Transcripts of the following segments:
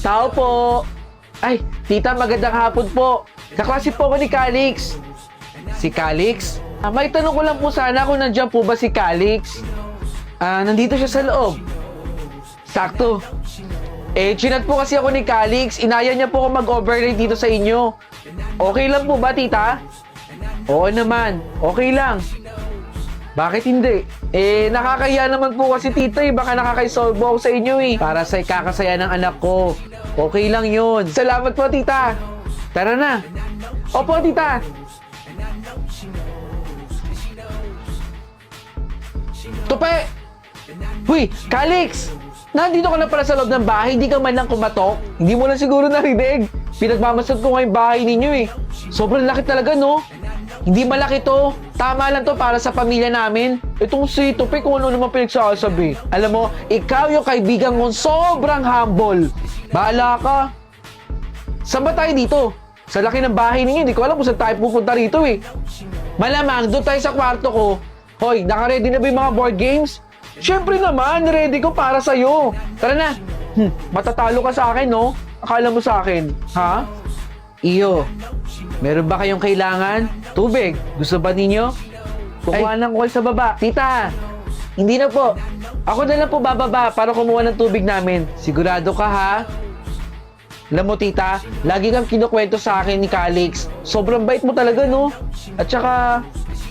Tao po. Ay, tita, magandang hapon po. Kaklase po ako ni Calix. Si Calix? May tanong ko lang po sana kung nandiyan po ba si Calix. Nandito siya sa loob. Sakto. Chinat po kasi ako ni Calix. Inaya niya po ako mag-overnight dito sa inyo. Okay lang po ba, tita? Oo naman. Okay lang. Bakit hindi? Nakakaya naman po kasi tita baka nakakaisolbo ako sa inyo para sa ikakasaya ng anak ko. Okay lang yun. Salamat po tita. Tara na. Opo tita. Tupe! Huy, Calix! Nandito ka na pala sa loob ng bahay, hindi ka man lang kumatok. Hindi mo lang siguro narinig. Pinagmamasad ko ngayong bahay ninyo Sobrang laki talaga, no? Hindi malaki to. Tama lang to para sa pamilya namin. Itong si Tupi kung ano naman pinagsasabi. Alam mo, ikaw yung kaibigan mo sobrang humble. Bahala ka. Saan ba tayo dito? Sa laki ng bahay ninyo, hindi ko alam kung saan tayo pupunta rito Malamang, doon tayo sa kwarto ko. Hoy, naka-ready na ba yung mga board games? Siyempre naman, ready ko para sa'yo. Tara na. Matatalo ka sa akin, no? Akala mo sa akin, ha? Iyo, meron ba kayong kailangan? Tubig? Gusto ba ninyo? Kukuhanan ko kayo sa baba. Tita, hindi na po. Ako na lang po bababa para kumuha ng tubig namin. Sigurado ka, ha? Alam mo, tita, lagi kang kinukwento sa akin ni Calix. Sobrang bait mo talaga, no? At saka,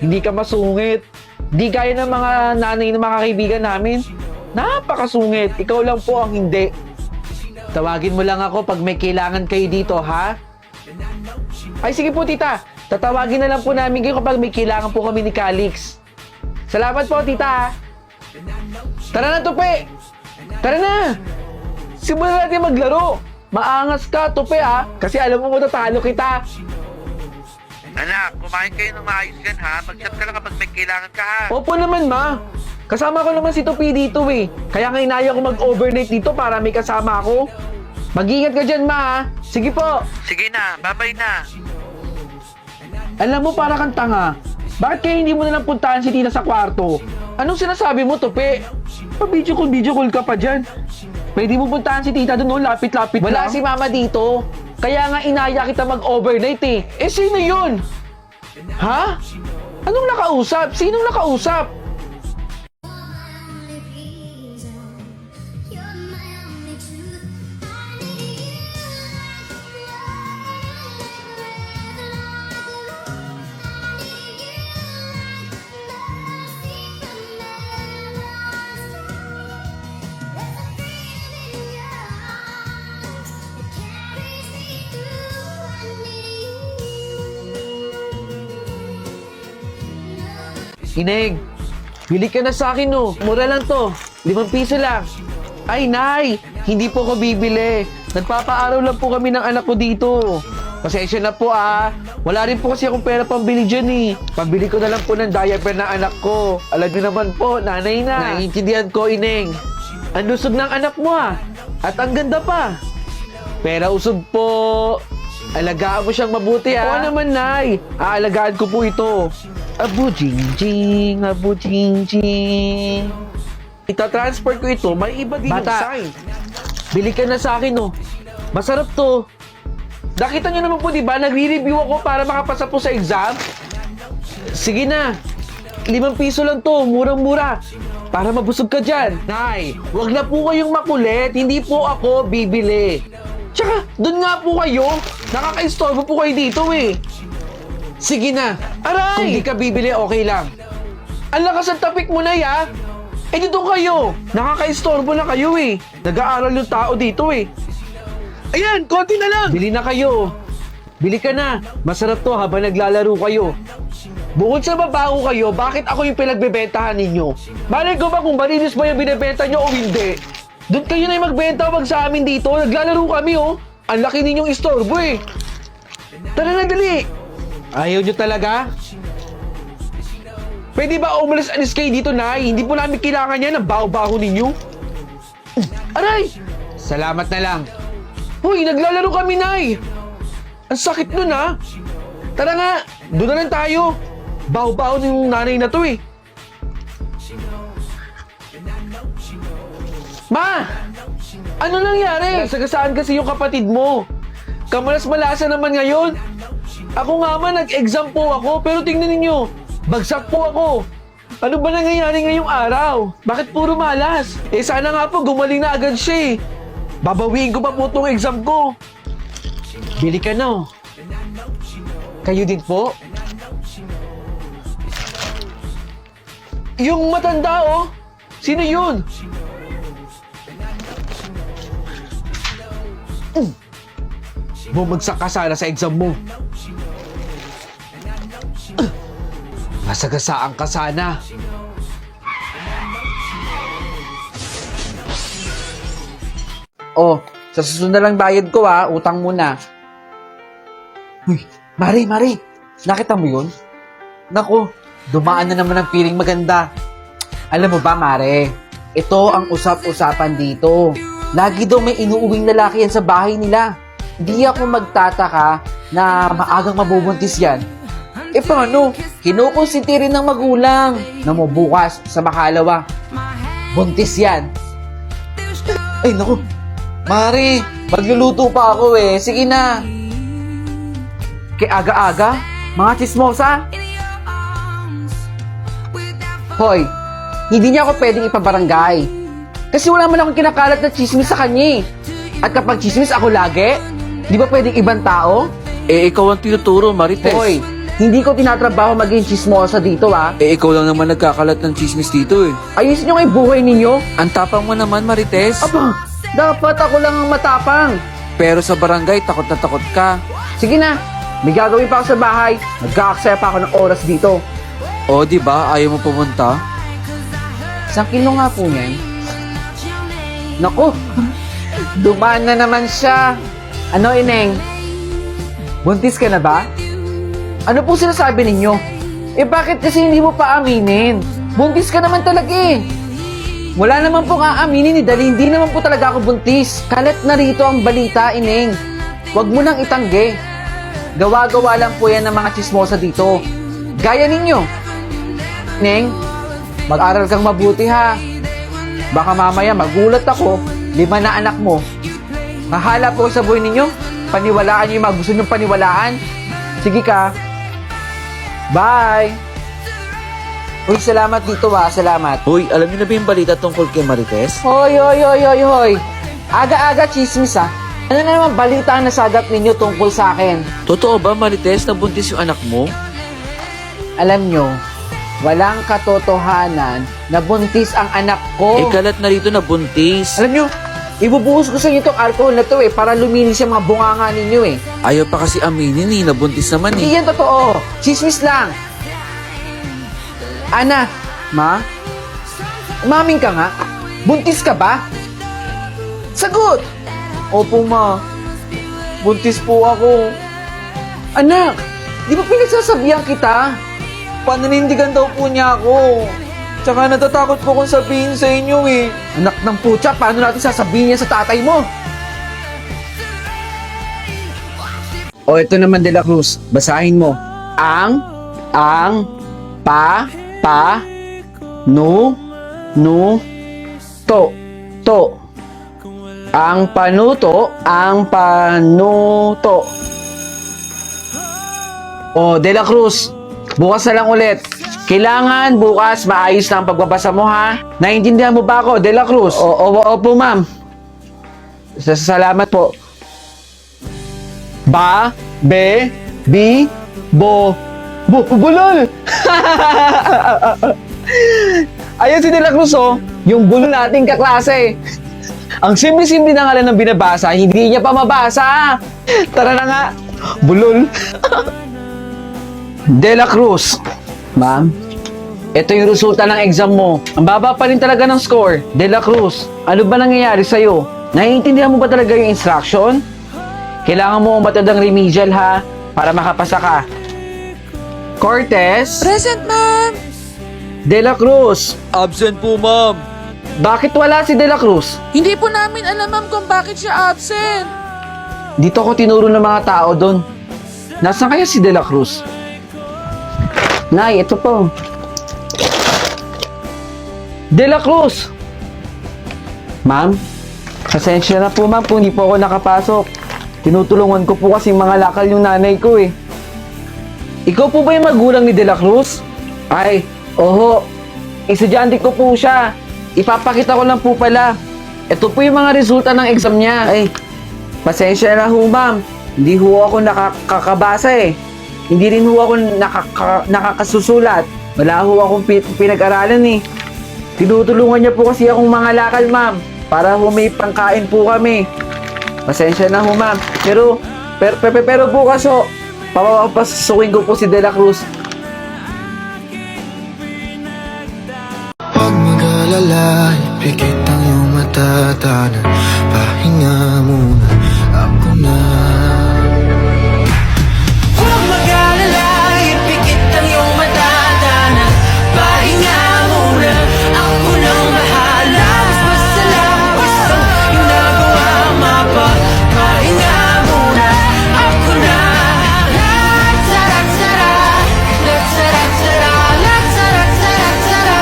hindi ka masungit. Di gaya ng mga nanay ng mga kaibigan namin. Napakasungit. Ikaw lang po ang hindi. Tawagin mo lang ako pag may kailangan kayo dito, ha? Ay, sige po, tita. Tatawagin na lang po namin kayo kapag may kailangan po kami ni Calix. Salamat po, tita. Tara na, Tupi. Tara na. Simulan natin maglaro. Maangas ka, Tupi, ha? Kasi alam mo matatalo kita. Anak, kumain kayo ng maayos yan ha. Mag-chat ka lang kapag may kailangan ka ha. Opo naman, ma. Kasama ko naman si Tupi dito Kaya nga inaya ko mag-overnight dito para may kasama ako. Mag-ingat ka dyan, ma, ha? Sige po. Sige na, babay na. Alam mo, para kang tanga. Bakit kaya hindi mo nalang puntahan si Tina sa kwarto? Anong sinasabi mo, Tupi? Pa-video call ka pa dyan. Pwede mo puntahan si Tita doon, lapit-lapit lang. Wala si Mama dito. Kaya nga inaya kita mag-overnight sino yun? Ha? Anong nakausap? Sinong nakausap? Ineng, bili ka na sa akin Mura lang to. 5 piso lang. Ay, Nay, hindi po ko bibili. Nagpapaaraw lang po kami ng anak ko dito. Pasensya na po Wala rin po kasi akong pera pambili dyan Pambili ko na lang po ng diaper ng anak ko. Alam niyo naman po, nanay na. Naiintindihan ko, Ineng. Ang lusog ng anak mo At ang ganda pa. Pera usog po. Alagaan mo siyang mabuti Oo naman, Nay. Aalagaan ko po ito. Abu jing jing. Ita-transfer ko ito, may iba din yung sign. Bili ka na sa akin Masarap to. Nakita niyo naman po, di ba? Nagre-review ako para makapasa po sa exam. Sige na. 5 piso lang to, murang-mura. Para mabusog ka dyan. Nay, wag na po kayong makulit. Hindi po ako bibili. Tsaka, doon nga po kayo. Nakaka-istorbo po kayo dito Sige na. Aray! Kung di ka bibili, okay lang. Ang lakas ng tapik mo na dito kayo. Nakaka-istorbo na kayo Nag-aaral yung tao dito Ayan, konti na lang. Bili na kayo. Bili ka na. Masarap to habang naglalaro kayo. Bukod sa babaho kayo, bakit ako yung pinagbebentahan ninyo? Malay ko ba kung malinis ba yung binibenta nyo o hindi? Doon kayo na yung magbenta, wag sa amin dito. Naglalaro kami Ang laki ninyong istorbo Tara na, dali. Ayaw nyo talaga? Pwede ba umalis-alis kayo dito, Nay? Hindi po namin kailangan yan ang baho-baho ninyo. Aray! Salamat na lang. Hoy, naglalaro kami, Nay! Ang sakit nun, Tara nga, doon na lang tayo. Baho-baho ng nanay na to Ma! Ano nangyari? Nasagasaan kasi yung kapatid mo. Kamalas-malasa naman ngayon. Ako nga man, nag-exam po ako, pero tingnan ninyo, bagsak po ako. Ano ba nangyayari ngayong araw? Bakit puro malas? Sana nga po, gumaling na agad siya eh. Babawiin ko pa po itong exam ko. Bili ka na. Kayo din po? Yung matanda oh. Sino yun? Bumagsak ka sana sa exam mo. Masagasaan ka sana. Oh, sa susunod na lang bayad ko utang muna. Uy, Mari, nakita mo yun? Nako, dumaan na naman ang piling maganda. Alam mo ba, Mare, ito ang usap-usapan dito. Lagi daw may inuuwing lalaki yan sa bahay nila. Di ako magtataka na maagang mabubuntis yan. Paano? Kinukonsinti rin ng magulang na mo bukas sa makalawa. Buntis yan. Ay, naku. Mare, magluluto pa ako Sige na. Kaya aga-aga, mga chismosa. Hoy, hindi niya ako pwedeng ipabarangay. Kasi wala man akong kinakalat na chismis sa kanya At kapag chismis ako lagi, di ba pwedeng ibang tao? Ikaw ang tinuturo, Marites. Hoy, hindi ko tinatrabaho maging chismosa dito Ikaw lang naman nagkakalat ng chismis dito Ayusin niyo nga yung buhay ninyo. Ang tapang mo naman, Marites. Aba, dapat ako lang ang matapang. Pero sa barangay, takot na takot ka. Sige na, may gagawin pa ako sa bahay. Nagkaaksaya pa ako ng oras dito. O, di ba? Ayaw mo pumunta? Isang kilo nga po niyan. Naku, dumaan na naman siya. Ano, Ineng? Buntis ka na ba? Ano po sinasabi ninyo? Bakit kasi hindi mo pa aminin? Buntis ka naman talaga Wala naman pong aaminin dahil hindi naman po talaga ako buntis. Kalat na rito ang balita, Ineng. Huwag mo nang itanggi. Gawa-gawa lang po yan ng mga chismosa dito. Gaya ninyo. Ineng, mag-aral kang mabuti ha. Baka mamaya magulat ako, 5 na anak mo. Mahala po sa buhay ninyo. Paniwalaan niyo yung mga gusto niyong paniwalaan. Sige ka. Bye! Uy, salamat dito salamat. Uy, alam niyo na ba yung balita tungkol kay Marites? Hoy! Aga-aga chismis Ano na naman balita ang nasagap ninyo tungkol sa akin? Totoo ba, Marites, na buntis yung anak mo? Alam nyo, walang katotohanan na buntis ang anak ko. Kalat na rito na buntis. Alam nyo, ibubuhos ko sa inyo itong alcohol na to para luminis yung mga bunganga ninyo Ayaw pa kasi aminin na buntis naman Hindi yan totoo. Chismis lang. Ana, ma? Umamin ka nga. Buntis ka ba? Sagot! Opo, ma. Buntis po ako. Anak, di ba pinagsasabihan kita? Pananindigan daw po niya ako. Tsaka natatakot po kung sabihin sa inyo Anak ng putya, paano natin sasabihin niya sa tatay mo? O, ito naman, De La Cruz. Basahin mo. To. Ang panuto. O, De La Cruz, bukas na lang ulit. Kailangan bukas maayos na ang pagbabasa mo ha. Naiintindihan mo ba ako, De La Cruz? Opo, ma'am. Salamat po. Bulol! Ayun si De La Cruz yung bulol nating kaklase. Ang simple-simple na ngalan ng binabasa, hindi niya pa mabasa. Tara na nga, bulol. De La Cruz. Ma'am, ito yung resulta ng exam mo. Ang baba pa rin talaga ng score. De La Cruz, ano ba nangyayari sa'yo? Naiintindihan mo ba talaga yung instruction? Kailangan mo umatid ng remedial ha, para makapasa ka. Cortez? Present, ma'am! De La Cruz. Absent po, ma'am. Bakit wala si De La Cruz? Hindi po namin alam, ma'am, kung bakit siya absent. Dito ako tinuro ng mga tao doon. Nasaan kaya si De La Cruz? Nay, ito po. De La Cruz! Ma'am, Pasensya na po ma'am kung hindi po ako nakapasok. Tinutulungan ko po kasi mga lakal yung nanay ko eh. Ikaw po ba yung magulang ni De La Cruz? Ay, oho. Estudyante ko po siya. Ipapakita ko lang po pala. Ito po yung mga resulta ng exam niya. Ay, pasensya na ho ma'am. Hindi ho ako nakakabasa eh. Hindi rin ho ako nakakasusulat. Wala ho akong pinag-aralan eh. Tinutulungan niya po kasi akong mga lakal ma'am. Para ho may pangkain po kami. Pasensya na ho ma'am. Pero po kaso, papapasukin ko po si De La Cruz. Huwag mag-alala, ipikit ang iyong matatanan. Pahinga muna, ako na. Huwag mag-alala, ipikit ang iyong matatanan. Pahinga muna, ako nang bahala. Mas masalabas ang ginagawa, mapa. Pahinga muna, ako na. Latsara-tsara, latsara-tsara, latsara-tsara-tsara,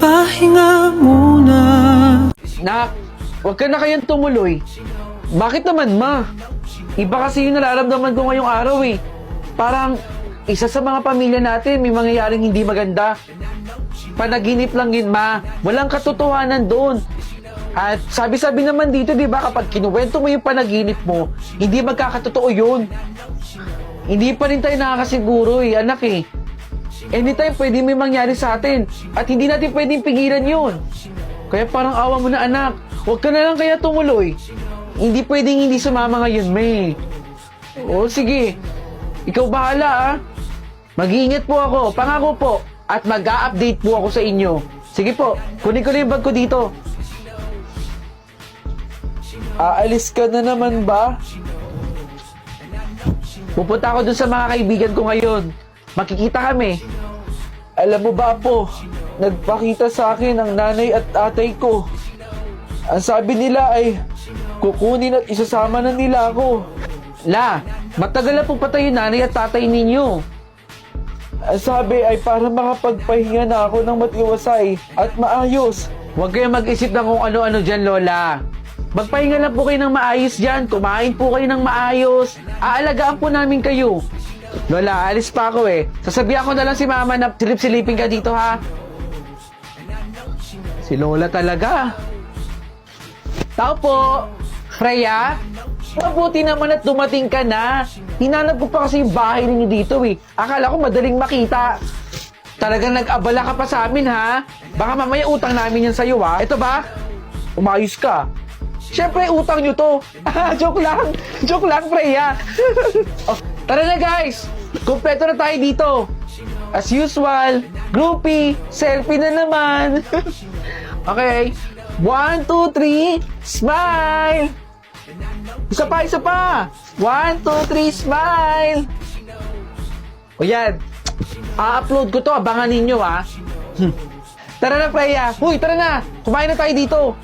pahinga muna. Nak, huwag ka na kayang tumuloy. Bakit naman, ma? Iba kasi yung nararamdaman ko ngayong araw eh. Parang isa sa mga pamilya natin may mangyayaring hindi maganda. Panaginip lang yun, ma. Walang katotohanan doon. At sabi-sabi naman dito, di ba, kapag kinuwento mo yung panaginip mo, hindi magkakatotoo yun. Hindi pa rin tayo nakakasiguro eh, anak eh. Anytime pwede may mangyari sa atin at hindi natin pwedeng pigilan yun. Kaya parang awa mo na, anak. Huwag ka na lang kaya tumuloy. Hindi pwedeng hindi sumama ngayon, May. O sige, ikaw bahala ah. Mag-iingat po ako, pangako po. At mag-a-update po ako sa inyo. Sige po, kunin ko na yung bag ko dito. Aalis ka na naman ba? Pupunta ako dun sa mga kaibigan ko ngayon. Makikita kami. Alam mo ba po, nagpakita sa akin ang nanay at tatay ko. Ang sabi nila ay kukunin at isasama na nila ako. La, matagal na po patay yung nanay at tatay ninyo. Ang sabi ay para makapagpahinga na ako ng matiwasay at maayos. Huwag kayong mag-isip ng kung ano-ano dyan, Lola. Magpahinga lang po kayo ng maayos dyan. Kumain po kayo ng maayos. Aalagaan po namin kayo. Lola, alis pa ako eh. Sasabihan ko na lang si Mama na silip-silipin ka dito, ha? Si Lola talaga. Tao po! Freya? Mabuti naman at dumating ka na. Hinanap ko pa kasi yung bahay ninyo dito eh. Akala ko madaling makita. Talagang nag-abala ka pa sa amin, ha? Baka mamaya utang namin yan sa'yo, ha? Ito ba? Umayos ka. Siyempre, utang nyo to. Joke lang. Joke lang, Freya. Oh, tara na, guys. Kompleto na tayo dito. As usual, groupie, selfie na naman. Okay. 1, 2, 3, smile! Isa pa, isa pa! 1, 2, 3, smile! O yan. A-upload ko to, abangan ninyo ha. Tara na, Freya. Uy, tara na. Kumain na tayo dito.